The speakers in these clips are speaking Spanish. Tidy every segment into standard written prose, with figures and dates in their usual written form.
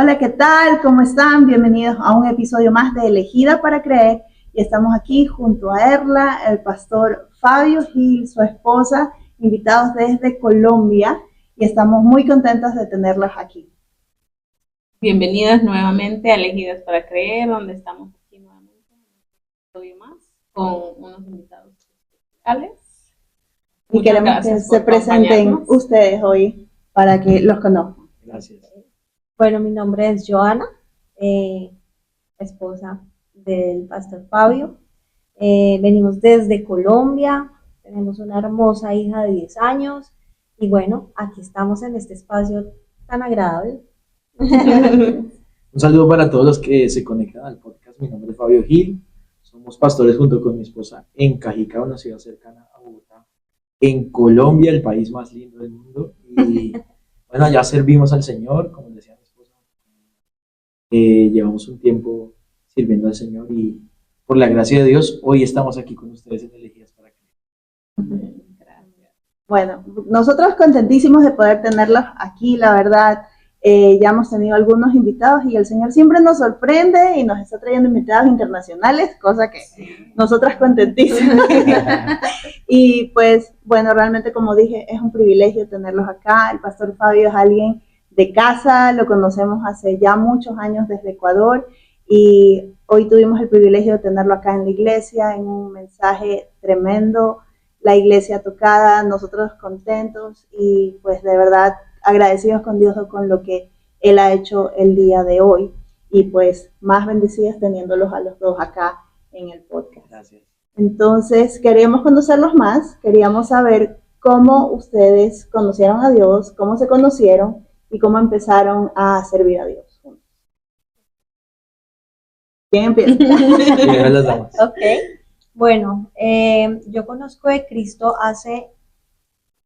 Hola, ¿qué tal? ¿Cómo están? Bienvenidos a un episodio más de Elegida para Creer. Y estamos aquí junto a Erla, el pastor Fabio Gil, su esposa, invitados desde Colombia. Y estamos muy contentos de tenerlos aquí. Bienvenidas nuevamente a Elegidas para Creer, donde estamos aquí nuevamente en un episodio más con unos invitados especiales. Y Muchas queremos que gracias por se presenten acompañarnos. ustedes hoy para que los conozcan. Gracias. Bueno, mi nombre es Joana, eh, esposa del pastor Fabio. Venimos desde Colombia, tenemos una hermosa hija de 10 años y bueno, aquí estamos en este espacio tan agradable. Un saludo para todos los que se conectan al podcast. Mi nombre es Fabio Gil. Somos pastores junto con mi esposa en Cajicá, una ciudad cercana a Bogotá, en Colombia, el país más lindo del mundo. Y bueno, ya servimos al Señor, como decía mi esposa. Llevamos un tiempo sirviendo al Señor y por la gracia de Dios, hoy estamos aquí con ustedes en Elegidas para Creer. Gracias. Bueno, nosotros contentísimos de poder tenerlos aquí, la verdad. Ya hemos tenido algunos invitados y el Señor siempre nos sorprende y nos está trayendo invitados internacionales, cosa que nosotras contentísimas. Y pues, bueno, realmente como dije, es un privilegio tenerlos acá. El pastor Fabio es alguien de casa, lo conocemos hace ya muchos años desde Ecuador y hoy tuvimos el privilegio de tenerlo acá en la iglesia en un mensaje tremendo, la iglesia tocada, nosotros contentos y pues de verdad agradecidos con Dios con lo que Él ha hecho el día de hoy y pues más bendecidas teniéndolos a los dos acá en el podcast. Gracias. Entonces queríamos conocerlos más, queríamos saber cómo ustedes conocieron a Dios, cómo se conocieron y cómo empezaron a servir a Dios. ¿Quién empieza? Primero las damas. Ok, bueno, yo conozco de Cristo hace,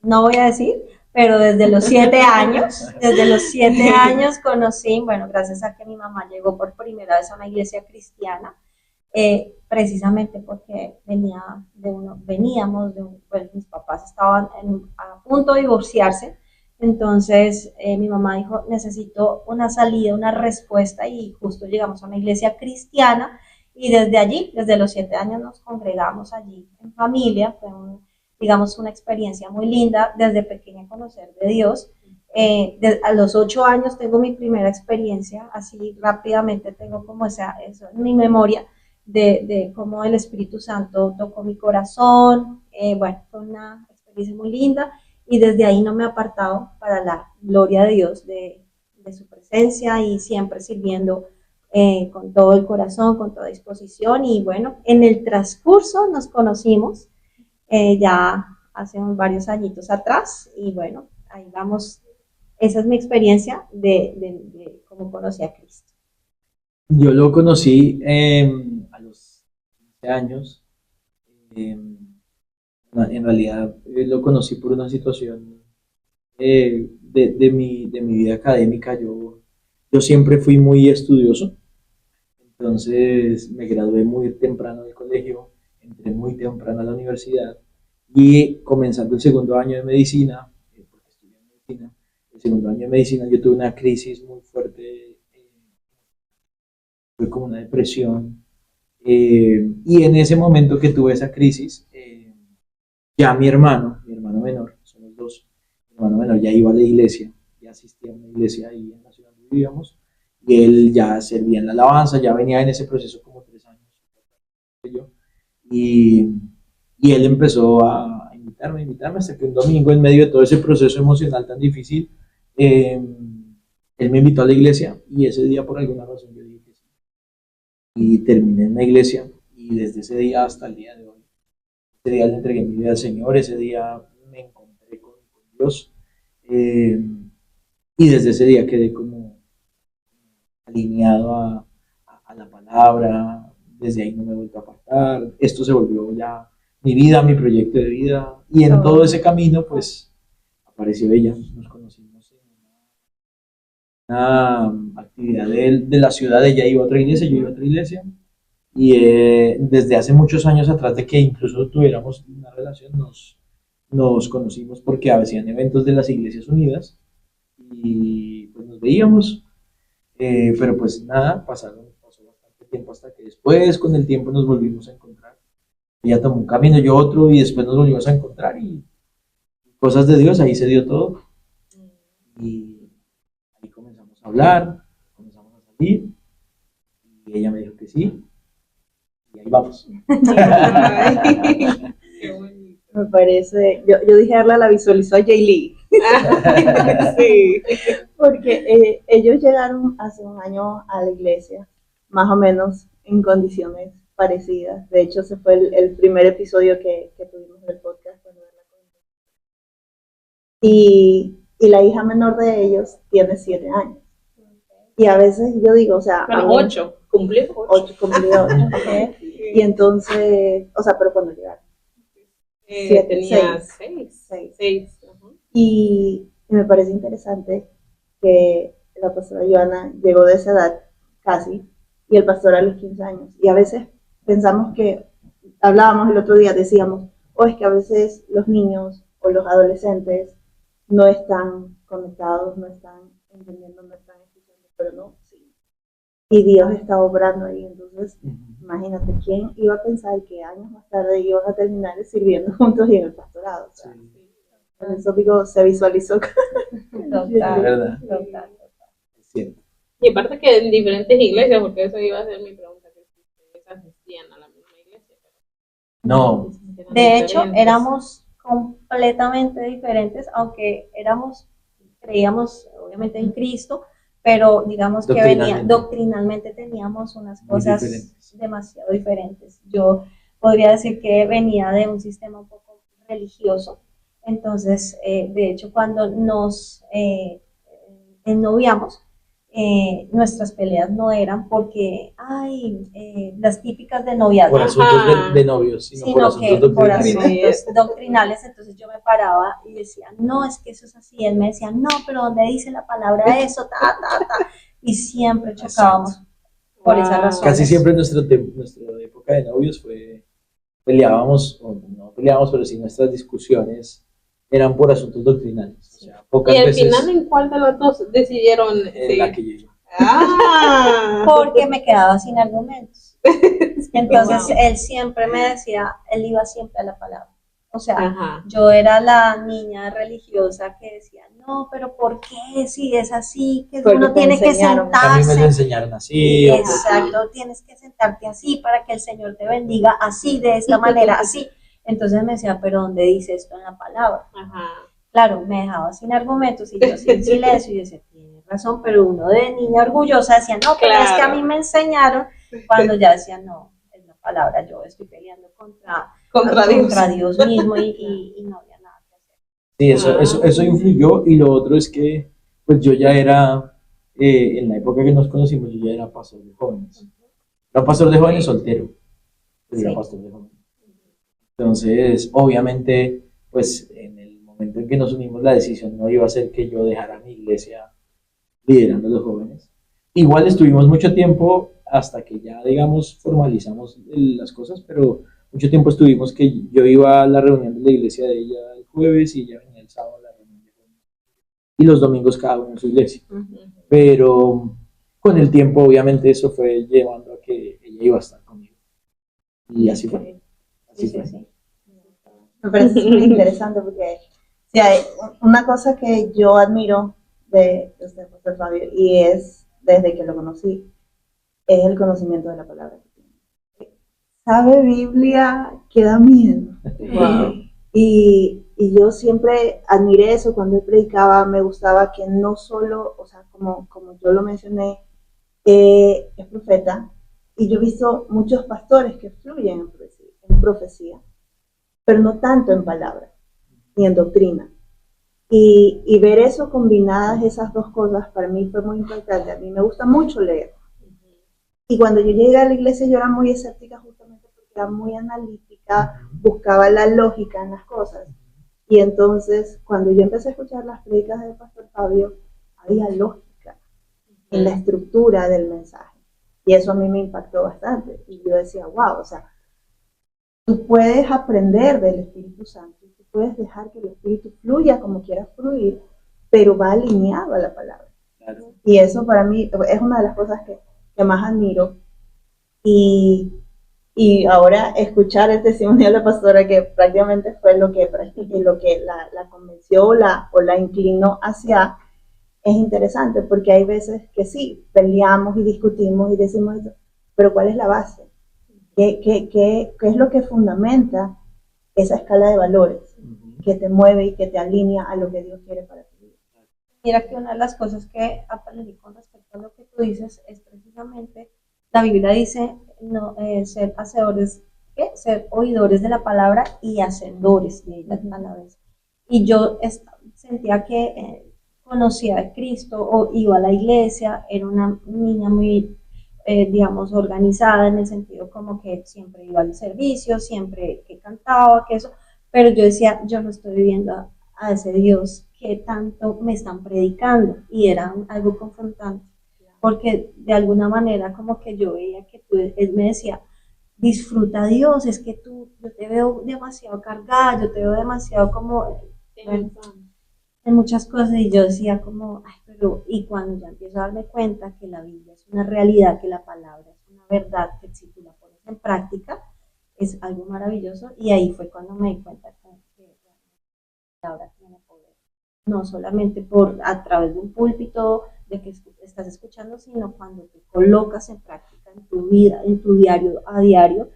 no voy a decir, pero desde los 7 años, desde los 7 años conocí, bueno, gracias a que mi mamá llegó por primera vez a una iglesia cristiana, precisamente porque veníamos pues mis papás estaban a punto de divorciarse, entonces mi mamá dijo, necesito una salida, una respuesta y justo llegamos a una iglesia cristiana y desde allí, desde los 7 años nos congregamos allí en familia, fue digamos una experiencia muy linda desde pequeña conocer de Dios. A los 8 años tengo mi primera experiencia, así rápidamente tengo como eso en mi memoria, de cómo el Espíritu Santo tocó mi corazón. Bueno, fue una experiencia muy linda y desde ahí no me he apartado para la gloria de Dios, de su presencia y siempre sirviendo con todo el corazón, con toda disposición. Y bueno, en el transcurso nos conocimos ya hace varios añitos atrás y bueno, ahí vamos. Esa es mi experiencia de cómo conocí a Cristo. Yo lo conocí a los 15 años. eh, en realidad lo conocí por una situación de mi vida académica. Yo siempre fui muy estudioso, entonces me gradué muy temprano del colegio, entré muy temprano a la universidad y comenzando el segundo año de medicina, porque estudié medicina, el segundo año de medicina yo tuve una crisis muy fuerte, fue como una depresión, y en ese momento que tuve esa crisis, ya mi hermano menor, somos dos, mi hermano menor ya iba a la iglesia, ya asistía a una iglesia ahí en la ciudad donde vivíamos, y él ya servía en la alabanza, ya venía en ese proceso como 3 años, y, y él empezó a invitarme, hasta que un domingo, en medio de todo ese proceso emocional tan difícil, eh, él me invitó a la iglesia, y ese día por alguna razón yo dije que sí, y terminé en la iglesia, y desde ese día hasta el día de hoy, ese día le entregué mi vida al Señor, ese día me encontré con Dios, eh, y desde ese día quedé como alineado a la palabra, desde ahí no me he vuelto a apartar, esto se volvió ya mi vida, mi proyecto de vida, y en todo ese camino pues apareció ella, nos conocimos en una actividad de la ciudad, ella iba a otra iglesia, yo iba a otra iglesia, y desde hace muchos años atrás de que incluso tuviéramos una relación, nos conocimos porque hacían eventos de las Iglesias Unidas y pues nos veíamos, Pero pues nada, pasó bastante tiempo hasta que después, con el tiempo, nos volvimos a encontrar. Ella tomó un camino, yo otro, y después nos volvimos a encontrar y cosas de Dios, ahí se dio todo. Y ahí comenzamos a hablar, comenzamos a salir, y ella me dijo que sí, y ahí vamos. Ay, qué bonito. Me parece, yo dije, Arla la visualizó a Jay Lee, Sí. porque ellos llegaron hace un año a la iglesia, más o menos en condiciones parecidas. De hecho, ese fue el primer episodio que tuvimos del podcast. Y la hija menor de ellos tiene 7 años. Y a veces yo digo, o sea, Bueno, a mí- 8, cumplió 8. cumplió 8, ¿ok? Y entonces, o sea, pero cuando llegaron. Tenía 6. Seis. Y me parece interesante que la pastora Joana llegó de esa edad, casi, y el pastor a los 15 años. Y a veces pensamos que, hablábamos el otro día, decíamos, o es que a veces los niños o los adolescentes no están conectados, no están entendiendo, no están escuchando, pero no, sí. Y Dios está obrando ahí. Entonces, imagínate, ¿quién iba a pensar que años más tarde iban a terminar sirviendo juntos y en el pastorado? O sea, por eso digo, se visualizó. Total, Es verdad, total. es cierto. Y aparte que en diferentes iglesias, porque eso iba a ser mi pregunta, que si ustedes asistían a la misma iglesia. No, Eran De hecho, diferentes. éramos completamente diferentes, aunque creíamos obviamente en Cristo, pero digamos que doctrinalmente teníamos unas Muy cosas diferentes. demasiado diferentes. Yo podría decir que venía de un sistema un poco religioso, entonces, de hecho, cuando nos ennoviamos, nuestras peleas no eran porque, las típicas de noviazgo, por asuntos de novios, sino por sino que asuntos por doctrinales. asuntos doctrinales. Entonces yo me paraba y decía, no, es que eso es así. Él me decía, no, pero ¿dónde dice la palabra eso? Y siempre chocábamos por esa razón. Casi siempre nuestra época de novios peleábamos, o no peleábamos, pero sí nuestras discusiones eran por asuntos doctrinales. O sea, pocas Y al veces final, ¿en cuál de los dos decidieron en la seguir? que yo iba. Porque me quedaba sin argumentos. Entonces Wow. él siempre me decía, él iba siempre a la palabra. O sea, Ajá. yo era la niña religiosa que decía, no, pero ¿por qué? Si es así, que Porque uno te tiene que enseñaron. A mí me lo sentarse. enseñaron así. o porque- Exacto, tienes que sentarte así para que el Señor te bendiga así, de esta manera, así. Entonces me decía, pero ¿dónde dice esto en la palabra? Ajá. Claro, me dejaba sin argumentos y yo sin silencio y yo decía, tienes razón, pero uno de niña orgullosa decía, no, pero es que a mí me enseñaron, cuando ya decía, no, es la palabra, yo estoy peleando Contra Dios. Dios mismo y no había nada que hacer. Sí, eso influyó. Y lo otro es que pues yo ya era, en la época que nos conocimos, yo ya era pastor de jóvenes. Era pastor de jóvenes soltero, pero era Sí. pastor de jóvenes. Entonces, obviamente, pues en el momento en que nos unimos, la decisión no iba a ser que yo dejara mi iglesia liderando a los jóvenes. Igual estuvimos mucho tiempo hasta que ya, digamos, formalizamos las cosas, pero mucho tiempo estuvimos que yo iba a la reunión de la iglesia de ella el jueves y ella venía el sábado a la reunión de jóvenes. Y los domingos cada uno en su iglesia. Pero con el tiempo, obviamente, eso fue llevando a que ella iba a estar conmigo. Y así fue. Así Sí, fue. sí, sí. Me parece súper interesante porque si hay una cosa que yo admiro de usted, José Fabio, y es desde que lo conocí, es el conocimiento de la palabra. Sabe Biblia que da miedo. Wow. Y yo siempre admiré eso cuando él predicaba. Me gustaba que no solo, o sea, como yo lo mencioné, es profeta. Y yo he visto muchos pastores que fluyen en profecía, pero no tanto en palabra ni en doctrina. Y ver eso combinadas, esas dos cosas, para mí fue muy importante. A mí me gusta mucho leer. Y cuando yo llegué a la iglesia, yo era muy escéptica justamente porque era muy analítica, buscaba la lógica en las cosas. Y entonces, cuando yo empecé a escuchar las predicas del pastor Fabio, había lógica en la estructura del mensaje. Y eso a mí me impactó bastante. Y yo decía, wow, o sea, tú puedes aprender del Espíritu Santo, tú puedes dejar que el Espíritu fluya como quieras fluir, pero va alineado a la palabra. Claro. Y eso para mí es una de las cosas que más admiro. Y, y ahora escuchar el testimonio de la pastora, que prácticamente fue lo que la convenció o la inclinó hacia, es interesante, porque hay veces que sí, peleamos y discutimos y decimos eso, pero ¿cuál es la base? ¿Qué es lo que fundamenta esa escala de valores que te mueve y que te alinea a lo que Dios quiere para ti? Mira que una de las cosas que aprendí con respecto a lo que tú dices es precisamente, la Biblia dice, no, ser hacedores, ¿qué? Ser oidores de la palabra y hacedores de ella a la vez. Y yo sentía que conocía a Cristo o iba a la iglesia, era una niña muy, digamos, organizada en el sentido como que siempre iba al servicio, siempre que cantaba, que eso, pero yo decía, yo no estoy viviendo a ese Dios que tanto me están predicando, y era algo confrontante, porque de alguna manera como que yo veía que él me decía, disfruta a Dios, es que yo te veo demasiado cargada, yo te veo demasiado como en muchas cosas, y yo decía como, ay, pero, y cuando ya empiezo a darme cuenta que la Biblia es una realidad, que la palabra es una verdad, que si tú la pones en práctica, es algo maravilloso, y ahí fue cuando me di cuenta que la palabra tiene poder, no solamente a través de un púlpito, de que estás escuchando, sino cuando te colocas en práctica en tu vida, en tu diario a diario,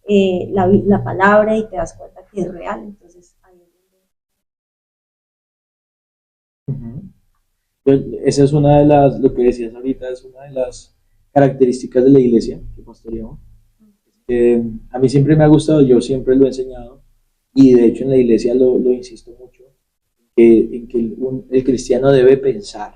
la palabra, y te das cuenta que es real. Entonces ahí es donde... Esa es una de las, lo que decías ahorita, es una de las características de la iglesia que pastoreamos. A mí siempre me ha gustado, yo siempre lo he enseñado, y de hecho en la iglesia lo insisto mucho, en que el cristiano debe pensar.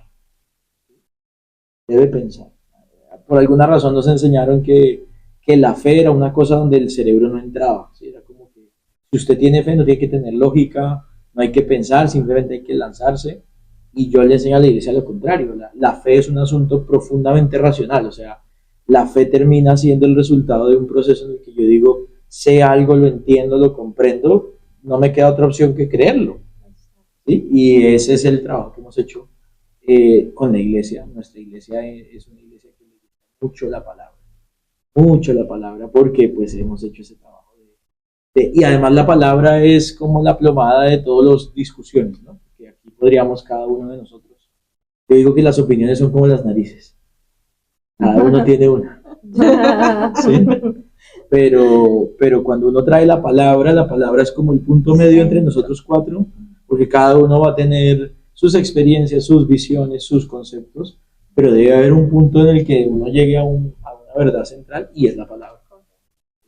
Por alguna razón nos enseñaron que la fe era una cosa donde el cerebro no entraba, ¿sí? Era como que si usted tiene fe no tiene que tener lógica, no hay que pensar, simplemente hay que lanzarse. Y yo le enseño a la iglesia lo contrario, la fe es un asunto profundamente racional, o sea, la fe termina siendo el resultado de un proceso en el que yo digo, sé algo, lo entiendo, lo comprendo, no me queda otra opción que creerlo, ¿sí? Y ese es el trabajo que hemos hecho con la iglesia. Nuestra iglesia es una iglesia que le gusta mucho la palabra, porque pues hemos hecho ese trabajo. Y además la palabra es como la plomada de todas las discusiones, ¿no? Que aquí podríamos cada uno de nosotros. Yo digo que las opiniones son como las narices. Cada uno tiene una. ¿Sí? Pero cuando uno trae la palabra es como el punto medio entre nosotros cuatro, porque cada uno va a tener sus experiencias, sus visiones, sus conceptos, pero debe haber un punto en el que uno llegue a una verdad central, y es la palabra.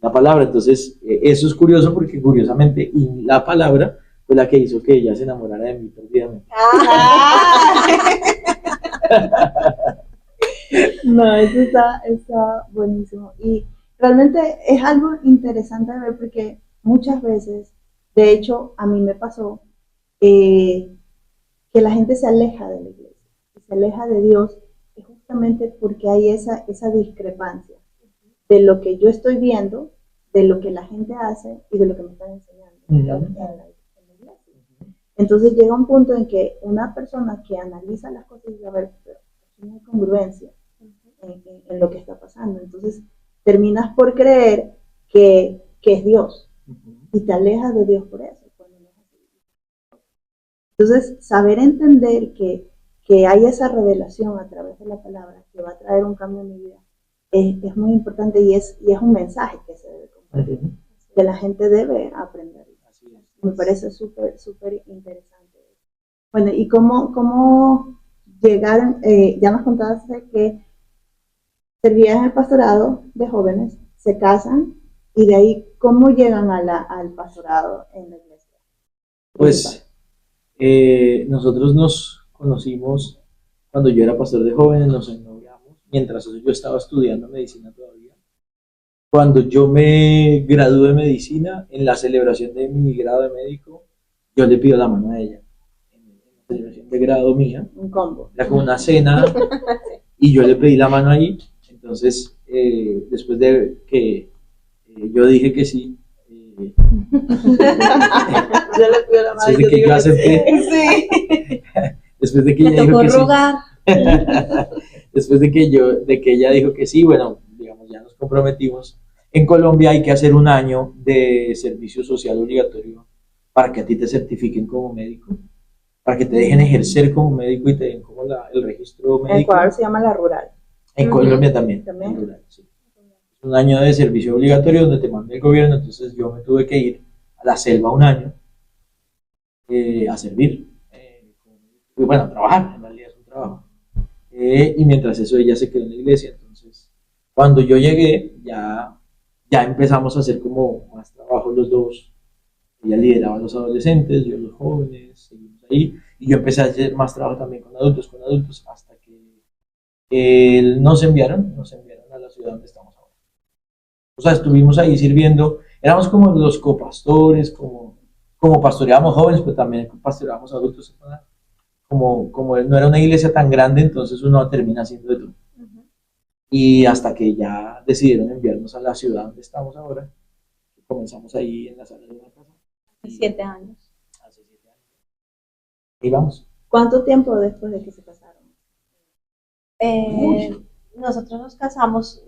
La palabra, entonces, eso es curioso, porque curiosamente, y la palabra fue la que hizo que ella se enamorara de mí perdidamente. No, eso está buenísimo. Y realmente es algo interesante de ver, porque muchas veces, de hecho, a mí me pasó que la gente se aleja de la iglesia, se aleja de Dios, es justamente porque hay esa discrepancia de lo que yo estoy viendo, de lo que la gente hace y de lo que me están enseñando en la iglesia. Entonces llega un punto en que una persona que analiza las cosas dice, a ver, pero no hay congruencia en lo que está pasando. Entonces terminas por creer que es Dios, y te alejas de Dios por eso. Entonces, saber entender que hay esa revelación a través de la palabra que va a traer un cambio en mi vida es muy importante, y es un mensaje que se debe compartir, que la gente debe aprender. Me parece súper interesante. Bueno, y cómo llegaron, ya nos contaste que servían en el pastorado de jóvenes, se casan, y de ahí, ¿cómo llegan al pastorado en la iglesia? Pues nosotros nos conocimos cuando yo era pastor de jóvenes, nos ennoviamos, mientras yo estaba estudiando medicina todavía. Cuando yo me gradué de medicina, en la celebración de mi grado de médico, yo le pido la mano a ella. En la celebración de grado mía, un combo. era como una cena, y yo le pedí la mano ahí. Entonces, después de que yo dije que sí, yo le pido la mano. Después de que yo acepté, sí. después de que Me ella dijo tocó que rogar. Después de que ella dijo que sí, bueno, digamos, ya nos comprometimos. En Colombia hay que hacer un año de servicio social obligatorio para que a ti te certifiquen como médico, para que te dejen ejercer como médico y te den como el registro En médico. Ecuador se llama la rural. En Colombia también. ¿También? En rural, sí. Un año de servicio obligatorio donde te manda el gobierno, entonces yo me tuve que ir a la selva un año a servir, y bueno, a trabajar, en realidad es un trabajo. Y mientras eso ella se quedó en la iglesia, entonces cuando yo llegué ya empezamos a hacer como más trabajo los dos. Ella lideraba a los adolescentes, yo los jóvenes, seguimos ahí, y yo empecé a hacer más trabajo también con adultos, hasta que nos enviaron a la ciudad donde estamos ahora. O sea, estuvimos ahí sirviendo, éramos como los copastores, como pastoreábamos jóvenes, pero también pastoreábamos adultos. Como no era una iglesia tan grande, entonces uno termina haciendo de todo. Y hasta que ya decidieron enviarnos a la ciudad donde estamos ahora, comenzamos ahí en la sala de una casa. 7 años. Hace 7 años. Y vamos. ¿Cuánto tiempo después de que se casaron? Nosotros nos casamos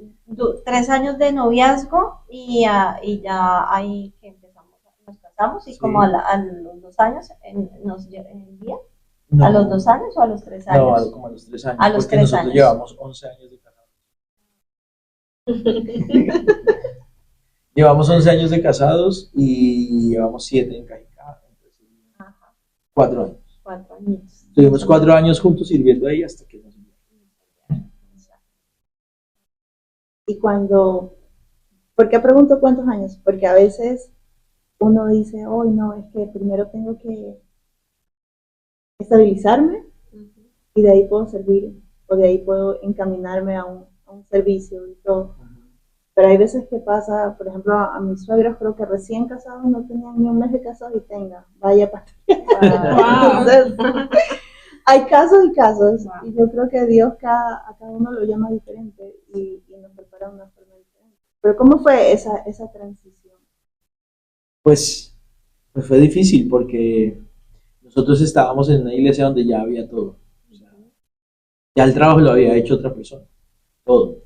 3 años de noviazgo y ya ahí que nos casamos y Sí. como a los 2 años nos envía. No, ¿A los 2 años o a los 3 años? No, como a los 3 años. A los porque 3 nosotros años. llevamos 11 años de casados. Llevamos 11 años de casados y llevamos 7 en Cajicá. Ajá, 4 años. 4 años. Estuvimos 4 años juntos sirviendo ahí hasta que nos enviaron. Y cuando, ¿por qué pregunto cuántos años? Porque a veces uno dice, hoy no, es que primero tengo que estabilizarme y de ahí puedo servir, o de ahí puedo encaminarme a un servicio y todo. Pero hay veces que pasa, por ejemplo, a mis suegros creo que recién casados no tenían ni un mes de casados y vaya pastor. Entonces, hay casos y casos, y yo creo que Dios a cada uno lo llama diferente y nos prepara una forma diferente. Pero ¿cómo fue esa transición? Pues fue difícil porque nosotros estábamos en una iglesia donde ya había todo. O sea, ya el trabajo lo había hecho otra persona, todo.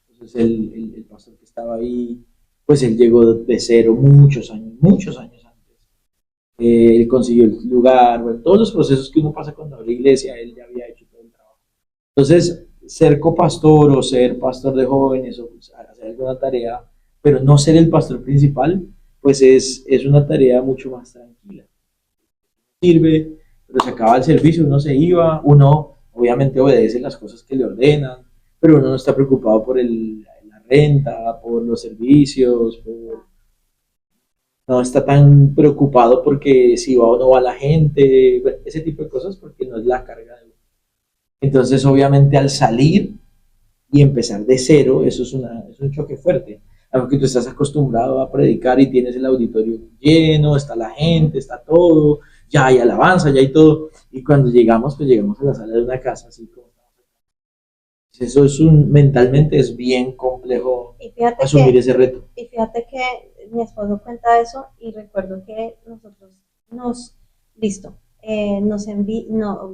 Entonces el pastor que estaba ahí, pues él llegó de cero muchos años antes. Él consiguió el lugar, bueno, todos los procesos que uno pasa cuando abre iglesia, él ya había hecho todo el trabajo. Entonces, ser copastor o ser pastor de jóvenes o hacer alguna tarea, pero no ser el pastor principal, pues es una tarea mucho más tranquila. Sirve, pero se acaba el servicio, uno se iba, uno obviamente obedece las cosas que le ordenan, pero uno no está preocupado por la renta, por los servicios, no está tan preocupado porque si va o no va la gente, bueno, ese tipo de cosas, porque no es la carga de uno. Entonces, obviamente, al salir y empezar de cero, eso es un choque fuerte. Algo que tú estás acostumbrado a predicar y tienes el auditorio lleno, está la gente, está todo, ya hay alabanza, ya hay todo. Y cuando llegamos, pues llegamos a la sala de una casa, así como. Eso mentalmente es bien complejo asumir ese reto. Y fíjate que mi esposo cuenta eso y recuerdo que nosotros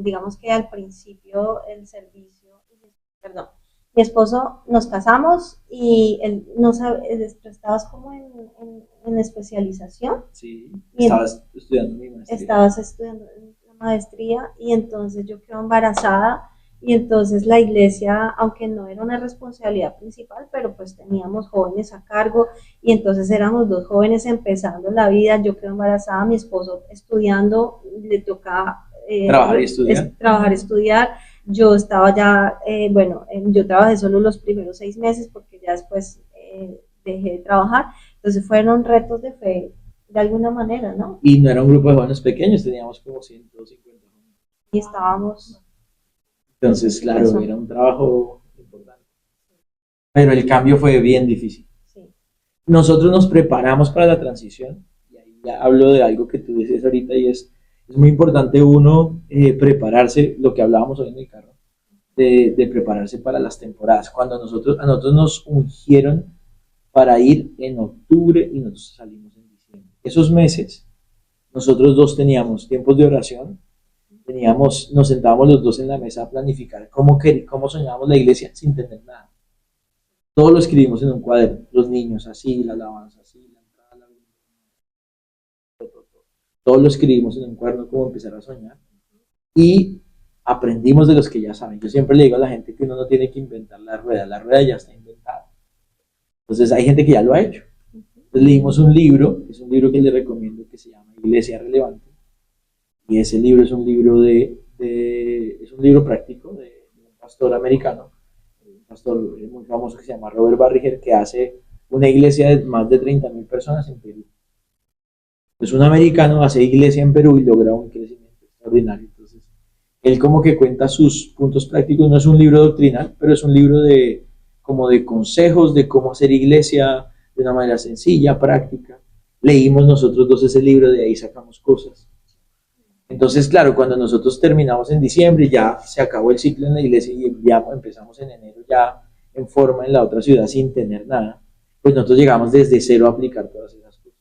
digamos que al principio el servicio, perdón, mi esposo nos casamos y él no sabe, estabas como en especialización. Sí, Y estabas estudiando mi maestría. Estabas estudiando la maestría y entonces yo quedo embarazada y entonces la iglesia, aunque no era una responsabilidad principal, pero pues teníamos jóvenes a cargo y entonces éramos 2 jóvenes empezando la vida, yo quedo embarazada, mi esposo estudiando, le tocaba trabajar y estudiar, yo estaba ya, yo trabajé solo los primeros 6 meses porque ya después dejé de trabajar, entonces fueron retos de fe de alguna manera, ¿no? Y no era un grupo de jóvenes pequeños, teníamos como 150 jóvenes. Y estábamos. Entonces, claro, era un trabajo importante. Pero el cambio fue bien difícil. Sí. Nosotros nos preparamos para la transición, y ahí ya hablo de algo que tú dices ahorita, y es muy importante uno prepararse, lo que hablábamos hoy en el carro, de prepararse para las temporadas. Cuando a nosotros nos ungieron para ir en octubre y nosotros salimos en diciembre. Esos meses, nosotros 2 teníamos tiempos de oración nos sentábamos los dos en la mesa a planificar cómo soñábamos la iglesia sin tener nada. Todo lo escribimos en un cuaderno, los niños así, la alabanza así, la entrada, la todo lo escribimos en un cuaderno como empezar a soñar y aprendimos de los que ya saben. Yo siempre le digo a la gente que uno no tiene que inventar la rueda ya está inventada. Entonces hay gente que ya lo ha hecho. Entonces leímos un libro, es un libro que les recomiendo que se llama Iglesia Relevante, y ese libro es un libro es un libro práctico de un pastor americano, un pastor muy famoso que se llama Robert Barriger, que hace una iglesia de más de 30,000 personas en Perú. Pues un americano hace iglesia en Perú y logra un crecimiento extraordinario. Entonces, él como que cuenta sus puntos prácticos, no es un libro doctrinal, pero es un libro como de consejos de cómo hacer iglesia de una manera sencilla, práctica. Leímos nosotros dos ese libro, de ahí sacamos cosas. Entonces, claro, cuando nosotros terminamos en diciembre, ya se acabó el ciclo en la iglesia y ya empezamos en enero ya en forma en la otra ciudad sin tener nada, pues nosotros llegamos desde cero a aplicar todas esas cosas.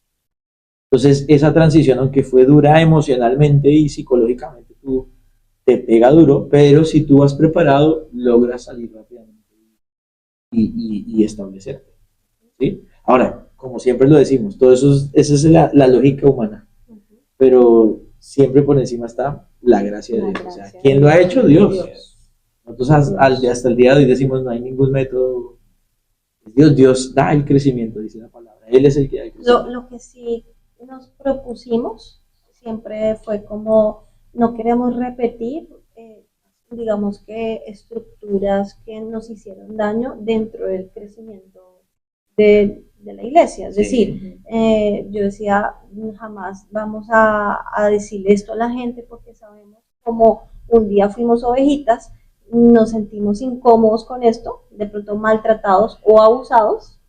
Entonces, esa transición, aunque fue dura emocionalmente y psicológicamente, tú te pega duro, pero si tú vas preparado, logras salir rápidamente y establecerte. ¿Sí? Ahora, como siempre lo decimos, todo eso esa es la lógica humana, pero siempre por encima está la gracia de Dios. O sea, ¿quién lo ha hecho? Dios. Nosotros hasta el día de hoy decimos, no hay ningún método. Dios da el crecimiento, dice la palabra. Él es el que da el crecimiento. Lo que sí nos propusimos siempre fue como no queremos repetir, digamos que estructuras que nos hicieron daño dentro del crecimiento de la iglesia. Es decir, yo decía, jamás vamos a decirle esto a la gente porque sabemos como un día fuimos ovejitas, nos sentimos incómodos con esto, de pronto maltratados o abusados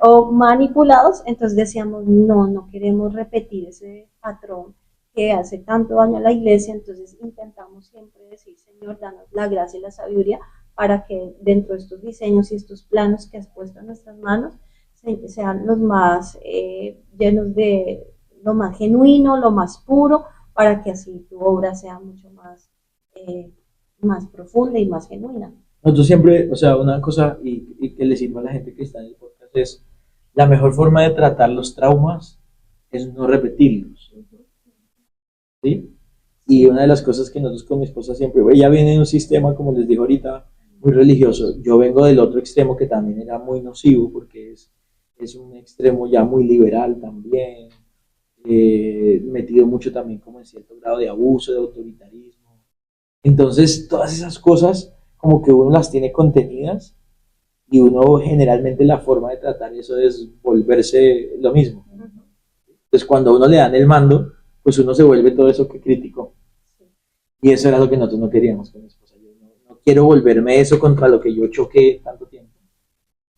o manipulados, entonces decíamos, no queremos repetir ese patrón que hace tanto daño a la iglesia, entonces intentamos siempre decir, Señor, danos la gracia y la sabiduría para que dentro de estos diseños y estos planos que has puesto en nuestras manos, sean los más llenos de lo más genuino, lo más puro, para que así tu obra sea mucho más, más profunda y más genuina. Nosotros siempre, o sea, una cosa y que le sirva a la gente que está en el podcast es, la mejor forma de tratar los traumas es no repetirlos. ¿Sí? Y una de las cosas que nosotros con mi esposa siempre, ella viene de un sistema, como les digo ahorita, muy religioso. Yo vengo del otro extremo que también era muy nocivo porque es un extremo ya muy liberal también, metido mucho también como en cierto grado de abuso, de autoritarismo. Entonces todas esas cosas como que uno las tiene contenidas y uno generalmente la forma de tratar eso es volverse lo mismo. Entonces cuando a uno le dan el mando, pues uno se vuelve todo eso que criticó. Y eso era lo que nosotros no queríamos con mi esposa. Yo no quiero volverme eso contra lo que yo choqué tanto tiempo.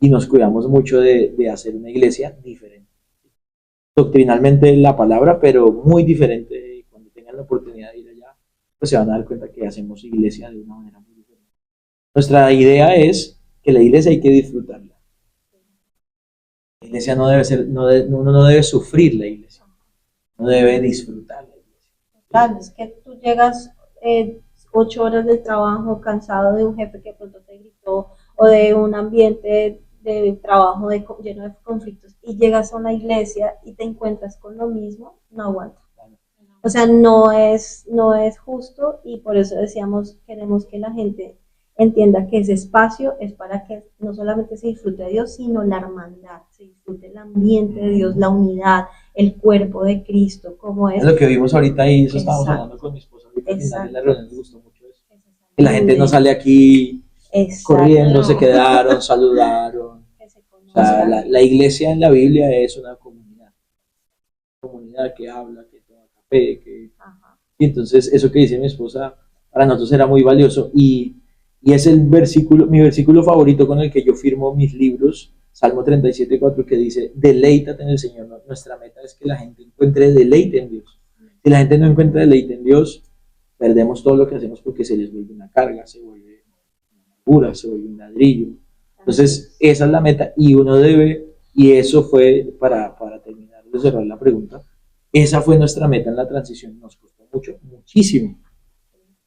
Y nos cuidamos mucho de hacer una iglesia diferente. Doctrinalmente la palabra, pero muy diferente. Cuando tengan la oportunidad de ir allá, pues se van a dar cuenta que hacemos iglesia de una manera muy diferente. Nuestra idea es que la iglesia hay que disfrutarla. La iglesia no debe ser, uno no debe sufrir la iglesia. No debe disfrutar la iglesia. Claro, es que tú llegas 8 horas del trabajo cansado de un jefe que de pronto te gritó o de un ambiente de trabajo lleno de conflictos y llegas a una iglesia y te encuentras con lo mismo, no aguanta. O sea, no es justo y por eso decíamos, queremos que la gente entienda que ese espacio es para que no solamente se disfrute de Dios, sino la hermandad, se disfrute el ambiente de Dios, la unidad, el cuerpo de Cristo, como es. Es lo que vimos ahorita y eso estábamos hablando con mi esposa. Al final de la reunión me gustó mucho eso. Que la gente no sale aquí corriendo, se quedaron, saludaron. O sea, la iglesia en la Biblia es una comunidad que habla, que toma café, y entonces eso que dice mi esposa para nosotros era muy valioso y es mi versículo favorito con el que yo firmo mis libros, Salmo 37:4, que dice, deleítate en el Señor. Nuestra meta es que la gente encuentre deleite en Dios. Si la gente no encuentra deleite en Dios, perdemos todo lo que hacemos porque se les vuelve una carga, se vuelve una pura, se vuelve un ladrillo. Entonces, esa es la meta y uno debe, y eso fue, para terminar de cerrar la pregunta, esa fue nuestra meta en la transición. Nos costó muchísimo,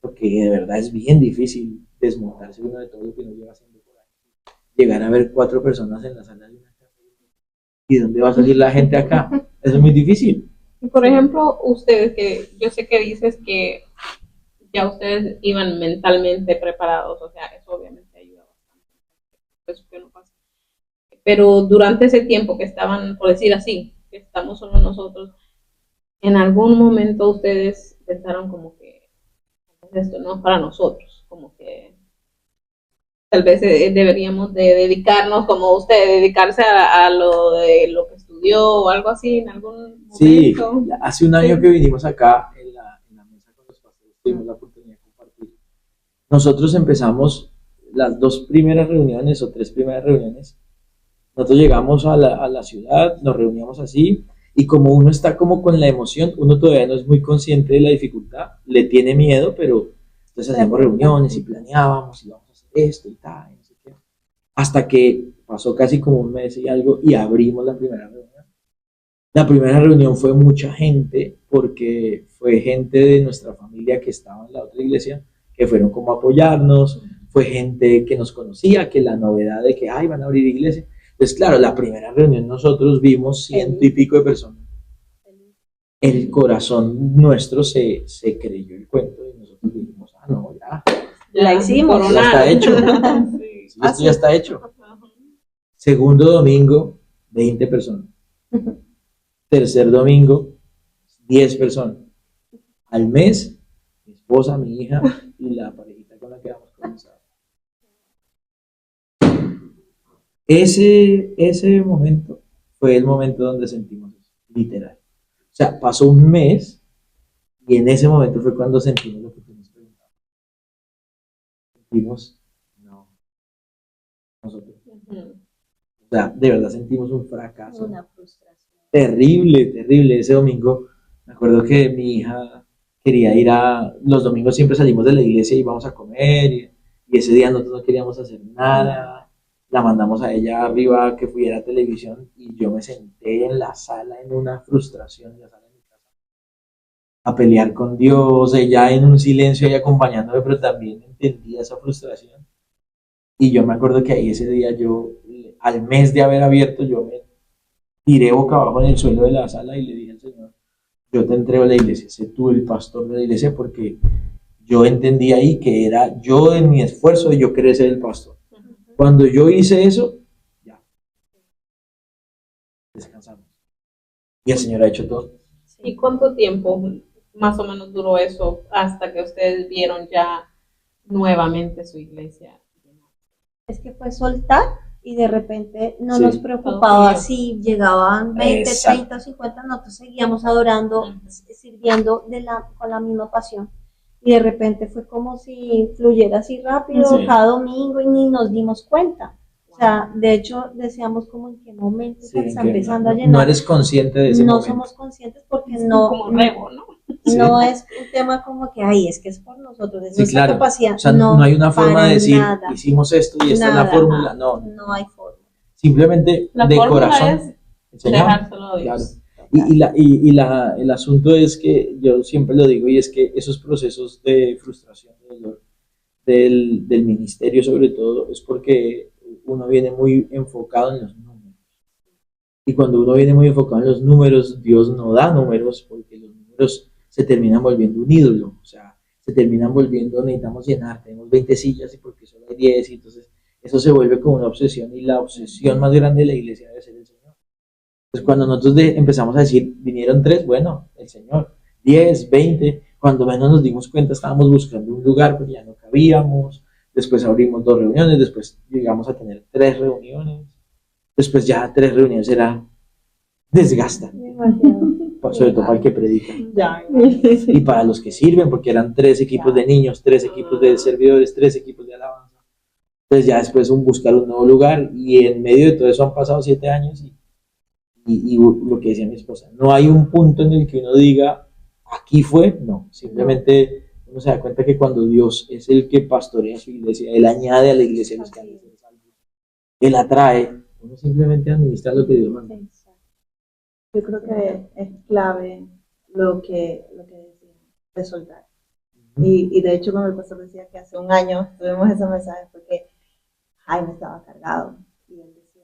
porque de verdad es bien difícil desmontarse uno de todo lo que uno lleva haciendo por ahí. Llegar a ver 4 personas en la sala de una casa. ¿Y dónde va a salir la gente acá? Eso es muy difícil. Y por ejemplo, ustedes, que yo sé que dices que ya ustedes iban mentalmente preparados, o sea, eso obviamente ayuda bastante. Eso que no pasa. Pero durante ese tiempo que estaban, por decir así, que estamos solo nosotros, en algún momento ustedes pensaron como que esto no es para nosotros, como que tal vez deberíamos de dedicarnos como usted, dedicarse a lo de lo que estudió o algo así en algún momento. Sí, hace un año que vinimos acá en la mesa con los pastores, tuvimos la oportunidad de compartir. Nosotros empezamos las 2 primeras reuniones o 3 primeras reuniones. Nosotros llegamos a la ciudad, nos reuníamos así, y como uno está como con la emoción, uno todavía no es muy consciente de la dificultad, le tiene miedo, pero entonces hacíamos reuniones y planeábamos y vamos a hacer esto y tal, no sé qué. Hasta que pasó casi como un mes y algo y abrimos la primera reunión. La primera reunión fue mucha gente, porque fue gente de nuestra familia que estaba en la otra iglesia, que fueron como a apoyarnos, fue gente que nos conocía, que la novedad de que, ay, van a abrir iglesia. Entonces, claro, la primera reunión nosotros vimos 100 y pico de personas. El corazón nuestro se creyó el cuento y nosotros dijimos, ah, no, ya, La hicimos. ya está hecho. Sí. Sí, esto ya está hecho. Segundo domingo, 20 personas. Tercer domingo, 10 personas. Al mes, mi esposa, mi hija y la parejita con la que vamos comenzando. Ese momento fue el momento donde sentimos eso, literal. O sea, pasó un mes y en ese momento fue cuando sentimos lo que tú nos preguntabas. Sentimos, no, nosotros. O sea, de verdad sentimos un fracaso. Una frustración. Terrible, terrible. Ese domingo, me acuerdo que mi hija quería ir los domingos siempre salimos de la iglesia y íbamos a comer, y ese día nosotros no queríamos hacer nada. La mandamos a ella arriba que fuera a televisión y yo me senté en la sala en una frustración, en la sala de mi casa, a pelear con Dios, ella en un silencio y acompañándome, pero también entendía esa frustración. Y yo me acuerdo que ahí ese día yo, al mes de haber abierto, yo me tiré boca abajo en el suelo de la sala y le dije al Señor, yo te entrego a la iglesia, sé tú el pastor de la iglesia, porque yo entendí ahí que era yo en mi esfuerzo de yo querer ser el pastor. Cuando yo hice eso, ya, descansamos. Y el Señor ha hecho todo. ¿Y cuánto tiempo más o menos duró eso hasta que ustedes vieron ya nuevamente su iglesia? Es que fue soltar y de repente no Sí. nos preocupaba Todo si llegaban 20, Exacto. 30 o 50, nosotros seguíamos adorando, sirviendo con la misma pasión. Y de repente fue como si fluyera así rápido Sí. cada domingo y ni nos dimos cuenta. O sea, de hecho, decíamos como en qué momento Sí, se está que empezando a no llenar. eres consciente de ese No momento. somos conscientes porque Es no, como rebo, ¿no? no Sí. es un tema como que, ay, es que es por nosotros, es Sí, nuestra claro. capacidad. O sea, no hay una forma para de decir, nada. hicimos esto y esta es la Nada. fórmula. No, No hay forma. simplemente La de fórmula corazón. es El Señor, dejárselo a claro. Dios. El asunto es que yo siempre lo digo, y es que esos procesos de frustración, de dolor, del ministerio sobre todo, es porque uno viene muy enfocado en los números. Y cuando uno viene muy enfocado en los números, Dios no da números, porque los números se terminan volviendo un ídolo. O sea, se terminan volviendo, necesitamos llenar, tenemos 20 sillas y porque solo hay 10, y entonces eso se vuelve como una obsesión, y la obsesión más grande de la iglesia debe ser el Señor. Entonces, cuando nosotros empezamos a decir, vinieron 3, bueno, el Señor, 10, 20, cuando menos nos dimos cuenta estábamos buscando un lugar, pero ya no cabíamos. Después abrimos 2 reuniones, después llegamos a tener 3 reuniones, después ya 3 reuniones era desgastante, sobre todo para el que predica Ya. y para los que sirven, porque eran 3 equipos de niños, 3 equipos de servidores, 3 equipos de alabanza. Entonces ya después buscar un nuevo lugar, y en medio de todo eso han pasado 7 años, y lo que decía mi esposa, no hay un punto en el que uno diga, aquí fue, no, simplemente uno se da cuenta que cuando Dios es el que pastorea su iglesia, Él añade a la iglesia los que han de ser salvos, Él atrae, uno simplemente administra lo que Dios manda. Yo creo que es clave lo que decía, de soltar. Y de hecho, cuando el pastor decía que hace un año tuvimos ese mensaje, porque Jaime estaba cargado. Y él decía,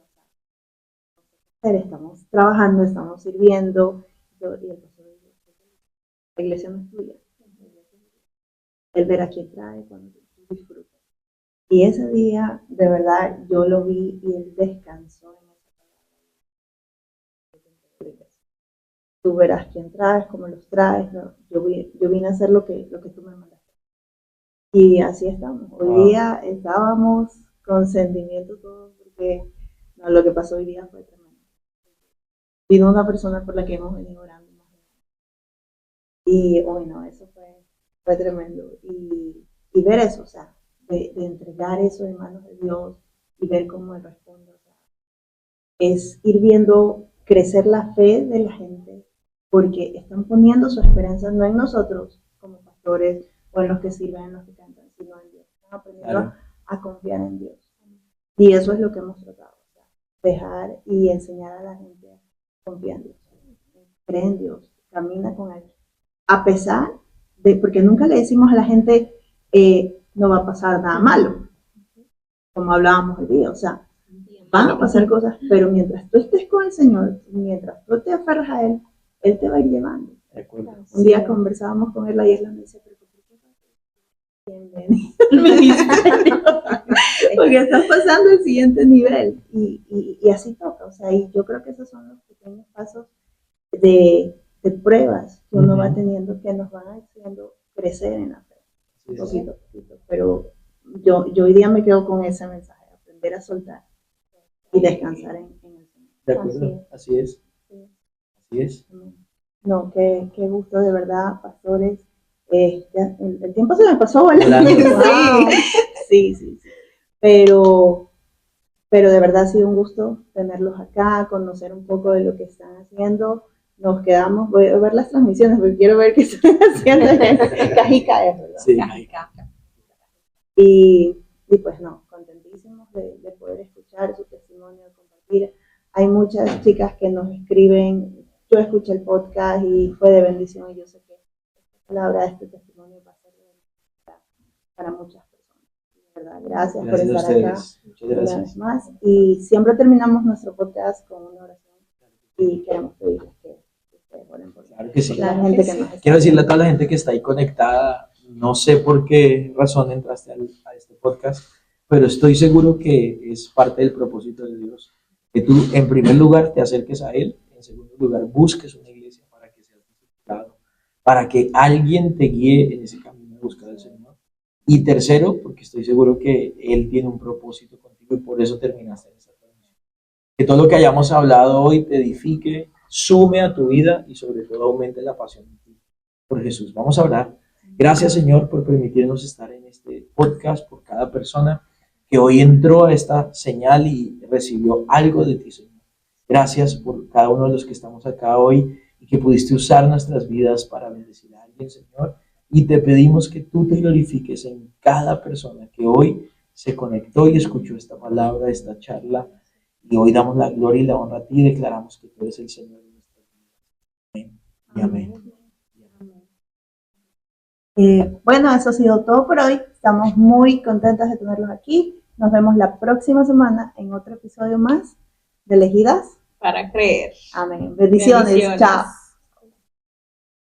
estamos trabajando, estamos sirviendo. Y el pastor decía, la iglesia no es tuya. Él verá quién trae cuando tú disfrutas. Y ese día, de verdad, yo lo vi y él descansó en esa palabra. Tú verás quién traes, cómo los traes. ¿No? Yo vine a hacer lo que tú me mandaste. Y así estamos. Hoy día estábamos con sentimiento todos porque no, lo que pasó hoy día fue tremendo. Vino una persona por la que hemos venido orando. Y bueno, eso fue tremendo. Y ver eso, o sea, de entregar eso en manos de Dios y ver cómo Él responde. O sea, es ir viendo crecer la fe de la gente porque están poniendo su esperanza no en nosotros como pastores o en los que sirven, en los que cantan, sino en Dios. Están aprendiendo a confiar en Dios. Y eso es lo que hemos tratado. O sea, dejar y enseñar a la gente a confiar en Dios. Cree en Dios, camina con Él. A pesar de, porque nunca le decimos a la gente, no va a pasar nada malo, como hablábamos hoy día, o sea, van a pasar cosas, pero mientras tú estés con el Señor, mientras tú te aferras a Él, Él te va a ir llevando. Un día conversábamos con él ayer, me dice, pero ¿por qué bienvenido al ministerio? Porque estás pasando el siguiente nivel, y así toca, o sea, y yo creo que esos son los pequeños pasos de pruebas que uno va teniendo que nos van haciendo crecer en la fe, poquito a poquito. Pero yo hoy día me quedo con ese mensaje, aprender a soltar y descansar en el Señor. De acuerdo, así es. Así es. No, qué gusto de verdad, pastores. El tiempo se me pasó volando. Sí. Pero de verdad ha sido un gusto tenerlos acá, conocer un poco de lo que están haciendo. Nos quedamos, voy a ver las transmisiones porque quiero ver qué están haciendo en Cajica, ¿verdad? Sí. Y pues no, contentísimos de poder escuchar su testimonio, compartir. Hay muchas chicas que nos escriben, yo escuché el podcast y fue de bendición, y yo sé que esta palabra, este testimonio va a ser de bendición para muchas personas. De verdad, gracias por estar acá. Muchas gracias. Una vez más. Y siempre terminamos nuestro podcast con una oración y queremos pedirles que ustedes oren por Claro que sí. la gente que nos está Quiero decirle a toda la gente que está ahí conectada, no sé por qué razón entraste a este podcast, pero estoy seguro que es parte del propósito de Dios. Que tú, en primer lugar, te acerques a Él, en segundo lugar, busques una iglesia para que seas discipulado, para que alguien te guíe en ese camino de buscar al Señor. Y tercero, porque estoy seguro que Él tiene un propósito contigo y por eso terminaste en esta transmisión. Que todo lo que hayamos hablado hoy te edifique, sume a tu vida y sobre todo aumente la pasión por Jesús. Vamos a orar. Gracias, Señor, por permitirnos estar en este podcast, por cada persona que hoy entró a esta señal y recibió algo de ti, Señor. Gracias por cada uno de los que estamos acá hoy y que pudiste usar nuestras vidas para bendecir a alguien, Señor. Y te pedimos que tú te glorifiques en cada persona que hoy se conectó y escuchó esta palabra, esta charla. Y hoy damos la gloria y la honra a ti y declaramos que tú eres el Señor de nuestras vidas. Amén y amén. Bueno, eso ha sido todo por hoy. Estamos muy contentas de tenerlos aquí. Nos vemos la próxima semana en otro episodio más de Elegidas para creer. Amén. Bendiciones. Chao.